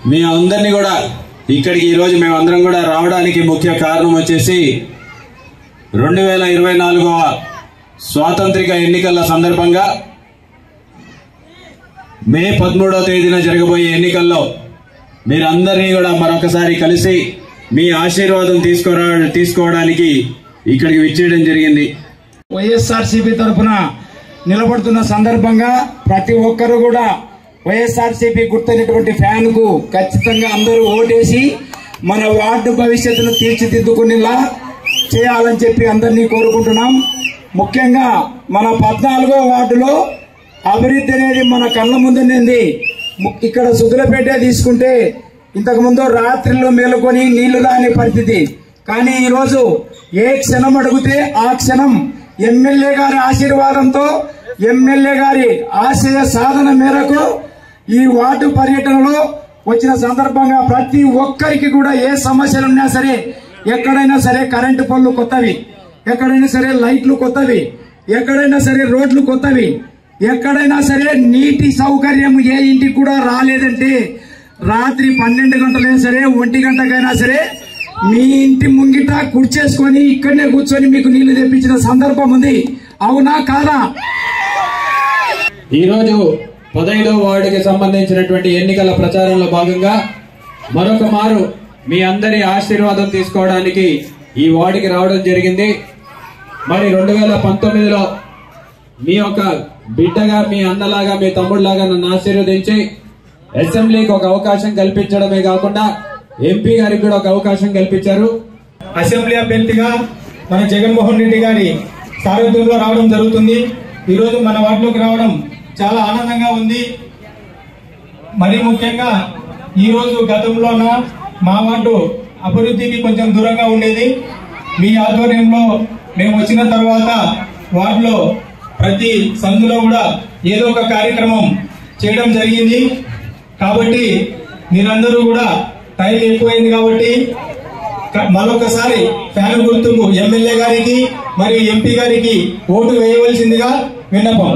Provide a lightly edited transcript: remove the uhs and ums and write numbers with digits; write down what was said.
మీ అందరినీ కూడా ఇక్కడికి ఈరోజు మేమందరం కూడా రావడానికి ముఖ్య కారణం వచ్చేసి 2024వ స్వాతంత్రిక ఎన్నికల సందర్భంగా మే 13వ తేదీన జరగబోయే ఎన్నికల్లో మీరందరినీ కూడా మరొకసారి కలిసి మీ ఆశీర్వాదం తీసుకోవడానికి ఇక్కడికి విచ్చేయడం జరిగింది. వైఎస్ఆర్సీపీ తరఫున నిలబడుతున్న సందర్భంగా ప్రతి ఒక్కరు కూడా వైఎస్ఆర్సీపీ గుర్తైనటువంటి ఫ్యాన్ కు ఖచ్చితంగా అందరూ ఓటేసి మన వార్డు భవిష్యత్తును తీర్చిదిద్దుకునేలా చేయాలని చెప్పి అందరినీ కోరుకుంటున్నాం. ముఖ్యంగా మన 14వ వార్డులో అభివృద్ధి అనేది మన కళ్ళ ముందుంది. ఇక్కడ సుదులపేట తీసుకుంటే ఇంతకు ముందు రాత్రిలో మేలుకొని నీళ్లు రాని పరిస్థితి, కానీ ఈరోజు ఏ క్షణం అడిగితే ఆ క్షణం ఎమ్మెల్యే గారి ఆశీర్వాదంతో ఎమ్మెల్యే గారి ఆశయ సాధన మేరకు ఈ వార్డు పర్యటనలో వచ్చిన సందర్భంగా ప్రతి ఒక్కరికి కూడా ఏ సమస్యలున్నా సరే, ఎక్కడైనా సరే కరెంటు పనులు కొత్తవి, ఎక్కడైనా సరే లైట్లు కొత్తవి, ఎక్కడైనా సరే రోడ్లు కొత్తవి, ఎక్కడైనా సరే నీటి సౌకర్యం ఏ ఇంటికి కూడా రాలేదంటే రాత్రి 12 గంటలైనా సరే 1 గంటకైనా సరే మీ ఇంటి ముంగిట కుర్చేసుకొని ఇక్కడనే కూర్చొని మీకు నీళ్లు తెప్పించిన సందర్భం ఉంది. అవునా కాదా? ఈరోజు 15వ వార్డుకి సంబంధించినటువంటి ఎన్నికల ప్రచారంలో భాగంగా మరొక మారు మీ అందరి ఆశీర్వాదం తీసుకోవడానికి ఈ వార్డుకి రావడం జరిగింది. మరి 2019లో మీ యొక్క బిడ్డగా, మీ అన్నలాగా, మీ తమ్ముడులాగా నన్ను ఆశీర్వదించి అసెంబ్లీకి ఒక అవకాశం కల్పించడమే కాకుండా ఎంపీ గారికి కూడా ఒక అవకాశం కల్పించారు. అసెంబ్లీ అభ్యర్థిగా మన జగన్మోహన్ రెడ్డి గారి సారథ్యంలో రావడం జరుగుతుంది. ఈరోజు మన వార్డులోకి రావడం చాలా ఆనందంగా ఉంది. మరీ ముఖ్యంగా ఈరోజు గతంలోన మా వార్డు అభివృద్ధికి కొంచెం దూరంగా ఉండేది. మీ ఆధ్వర్యంలో మేము వచ్చిన తర్వాత వార్డులో ప్రతి సందులో కూడా ఏదో ఒక కార్యక్రమం చేయడం జరిగింది. కాబట్టి మీరందరూ కూడా టైం ఎక్కువైంది కాబట్టి మరొకసారి ఫ్యాన్ గుర్తుకు ఎమ్మెల్యే గారికి మరియు ఎంపీ గారికి ఓటు వేయవలసిందిగా విన్నపం.